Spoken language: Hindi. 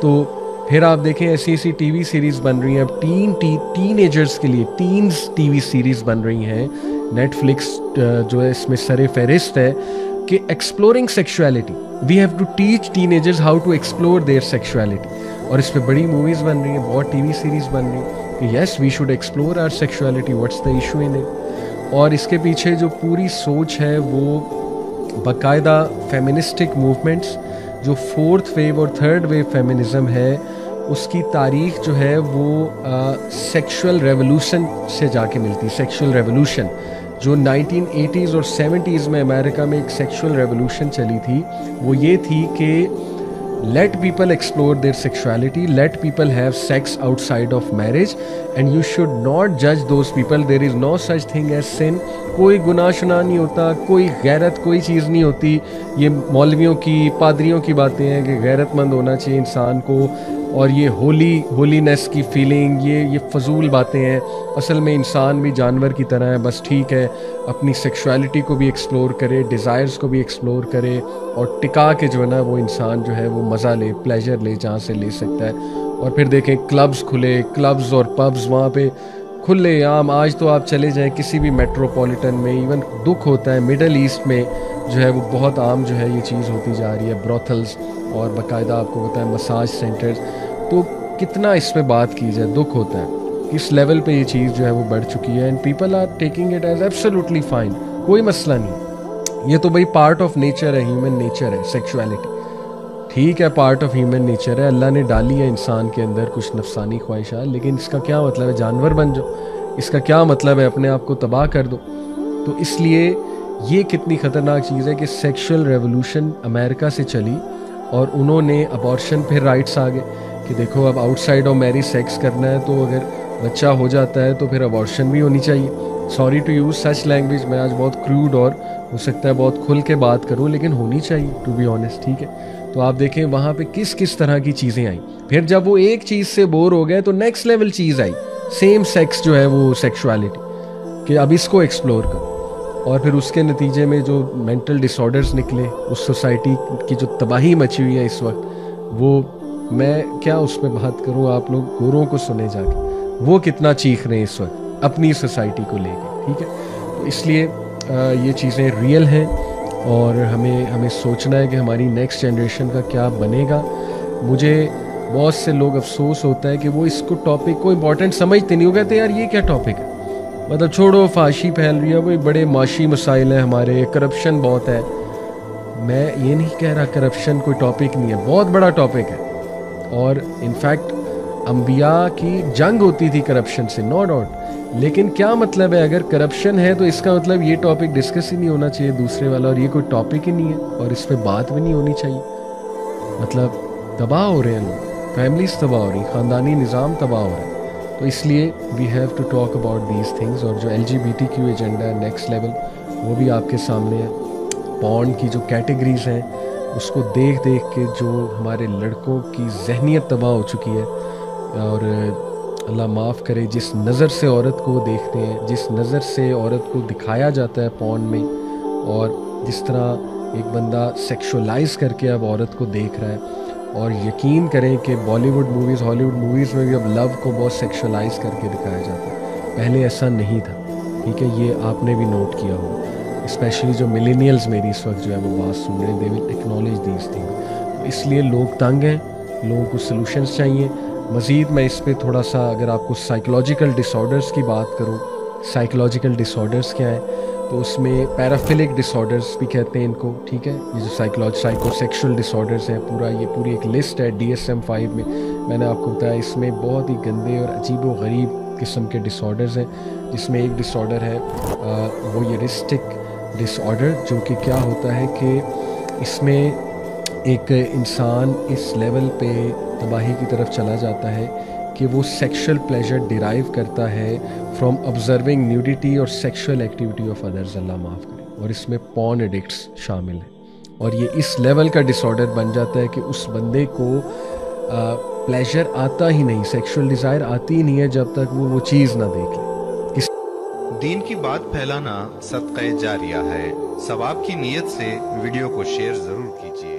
तो फिर आप देखें ऐसी ऐसी टीवी सीरीज़ बन रही हैं अब टीनेजर्स के लिए, टीन्स टीवी सीरीज़ बन रही हैं। नेटफ्लिक्स जो है इसमें सरे फहरिस्त है कि exploring sexuality, we have to teach teenagers how to explore their sexuality. और इस पर बड़ी मूवीज़ बन रही हैं, बहुत टीवी सीरीज़ बन रही हैं कि yes we should explore our sexuality, what's the issue in it. और इसके पीछे जो पूरी सोच है वो बाकायदा फेमिनिस्टिक मूवमेंट्स, जो फोर्थ वेव और थर्ड वेव फेमिनिज़म है, उसकी तारीख जो है वो सेक्सुअल रेवोल्यूशन से जाके मिलती। सेक्सुअल रेवोल्यूशन जो 1980s और 70s में अमेरिका में एक सेक्सुअल रेवोल्यूशन चली थी, वो ये थी कि let people explore their sexuality, let people have sex outside of marriage and you should not judge those people, there is no such thing as sin। कोई गुनाह शुनाह नहीं होता, कोई गैरत कोई चीज़ नहीं होती। ये मौलवियों की पादरियों की बातें हैं कि गैरतमंद होना चाहिए इंसान को, और ये होलीनेस की फीलिंग, ये फजूल बातें हैं। असल में इंसान भी जानवर की तरह है, बस ठीक है अपनी सेक्सुअलिटी को भी एक्सप्लोर करे, डिज़ायर्स को भी एक्सप्लोर करे, और टिका के जो है ना वो इंसान जो है वो मज़ा ले, प्लेजर ले जहाँ से ले सकता है। और फिर देखें क्लब्स खुले, क्लब्स और पब्स वहाँ पे खुले आम। आज तो आप चले जाएं किसी भी मेट्रोपॉलिटन में, इवन दुख होता है मिडल ईस्ट में जो है वो बहुत आम जो है ये चीज़ होती जा रही है, ब्रोथल्स और बाकायदा आपको पता है मसाज सेंटर्स। तो कितना इस पर बात की जाए, दुख होता है किस लेवल पे ये चीज़ जो है वो बढ़ चुकी है। And people are taking it as absolutely fine, कोई मसला नहीं। ये तो भाई पार्ट ऑफ नेचर है, ह्यूमन नेचर है सेक्सुअलिटी, ठीक है पार्ट ऑफ ह्यूमन नेचर है। अल्लाह ने डाली है इंसान के अंदर कुछ नफसानी ख्वाहिशात, लेकिन इसका क्या मतलब है जानवर बन जाओ, इसका क्या मतलब है अपने आप को तबाह कर दो। तो इसलिए ये कितनी ख़तरनाक चीज़ है कि सेक्सुअल रेवोल्यूशन अमेरिका से चली और उन्होंने अबॉर्शन पे राइट्स आ गए कि देखो अब आउटसाइड ऑफ मैरिज सेक्स करना है तो अगर बच्चा हो जाता है तो फिर अबॉर्शन भी होनी चाहिए। Sorry to use such language, मैं आज बहुत क्रूड और हो सकता है बहुत खुल के बात करूं, लेकिन होनी चाहिए टू बी ऑनेस्ट, ठीक है। तो आप देखें वहाँ पे किस किस तरह की चीज़ें आई। फिर जब वो एक चीज़ से बोर हो गए तो नेक्स्ट लेवल चीज़ आई, सेम सेक्स जो है वो सेक्सुअलिटी, कि अब इसको एक्सप्लोर करो। और फिर उसके नतीजे में जो मेंटल डिसऑर्डर्स निकले, उस सोसाइटी की जो तबाही मची हुई है इस वक्त, वो मैं क्या उस पर बात करूँ, आप लोग गोरों को सुने जाके वो कितना चीख रहे हैं इस वक्त अपनी सोसाइटी को लेके, ठीक है। तो इसलिए ये चीज़ें रियल हैं और हमें सोचना है कि हमारी नेक्स्ट जनरेशन का क्या बनेगा। मुझे बहुत से लोग अफसोस होता है कि वो इसको टॉपिक को इम्पोर्टेंट समझते नहीं हो, कहते यार ये क्या टॉपिक है, मतलब छोड़ो फाशी फैल रही है, वो बड़े माशी मसाइल हैं हमारे, करप्शन बहुत है। मैं ये नहीं कह रहा करप्शन कोई टॉपिक नहीं है, बहुत बड़ा टॉपिक है। और इनफैक्ट अंबिया की जंग होती थी करप्शन से, नो डाउट, लेकिन क्या मतलब है अगर करप्शन है तो इसका मतलब ये टॉपिक डिस्कस ही नहीं होना चाहिए दूसरे वाला, और ये कोई टॉपिक ही नहीं है और इस पर बात भी नहीं होनी चाहिए। मतलब तबाह हो रहे हैं लोग, फैमिलीज तबाह हो रही, ख़ानदानी निज़ाम तबाह हो रहा है। तो इसलिए we have to talk about these things. और जो LGBTQ एजेंडा है नेक्स्ट लेवल, वो भी आपके सामने है। पॉर्न की जो कैटेगरीज हैं उसको देख देख के जो हमारे लड़कों की जहनीत तबाह हो चुकी है, और अल्लाह माफ़ करे जिस नज़र से औरत को देखते हैं, जिस नज़र से औरत को दिखाया जाता है पॉर्न में, और जिस तरह एक बंदा सेक्सुअलाइज करके अब औरत को देख रहा है। और यकीन करें कि बॉलीवुड मूवीज़, हॉलीवुड मूवीज़ में भी अब लव को बहुत सेक्सुअलाइज करके दिखाया जाता है, पहले ऐसा नहीं था, ठीक है। ये आपने भी नोट किया होगा, स्पेशली जो मिलेनियल्स मेरी इस वक्त जो है वो बात सुन रहे हैं, they will acknowledge these things. तो इसलिए लोग तंग हैं, लोगों को सॉल्यूशंस चाहिए। मज़ीद मैं इस पर थोड़ा सा, अगर आपको साइकोलॉजिकल डिसऑर्डर्स की बात करूँ, साइकोलॉजिकल डिसऑर्डर्स क्या है, तो उसमें पैराफिलिक डिसऑर्डर्स भी कहते हैं इनको, ठीक है। ये जो साइकोसेक्सुअल डिसऑर्डर्स हैं, पूरी एक लिस्ट है DSM-5 में, मैंने आपको बताया इसमें बहुत ही गंदे और अजीब व गरीब किस्म के डिसऑर्डर्स हैं। जिसमें एक डिसऑर्डर है वोयरिस्टिक डिसऑर्डर, जो कि क्या होता है कि इसमें एक इंसान इस लेवल पे तबाही की तरफ चला जाता है कि वो सेक्सुअल प्लेजर डिराइव करता है फ्रॉम ऑब्जर्विंग न्यूडिटी और सेक्सुअल एक्टिविटी ऑफ अदर्स, अल्लाह माफ़ करे। और इसमें पॉर्न एडिक्ट्स शामिल हैं। और ये इस लेवल का डिसऑर्डर बन जाता है कि उस बंदे को प्लेजर आता ही नहीं, सेक्सुअल डिज़ायर आती ही नहीं है जब तक वो चीज़ ना देख ले। दीन की बात फैलाना सदक़े जारिया है। सवाब की नीयत से वीडियो को शेयर ज़रूर कीजिए।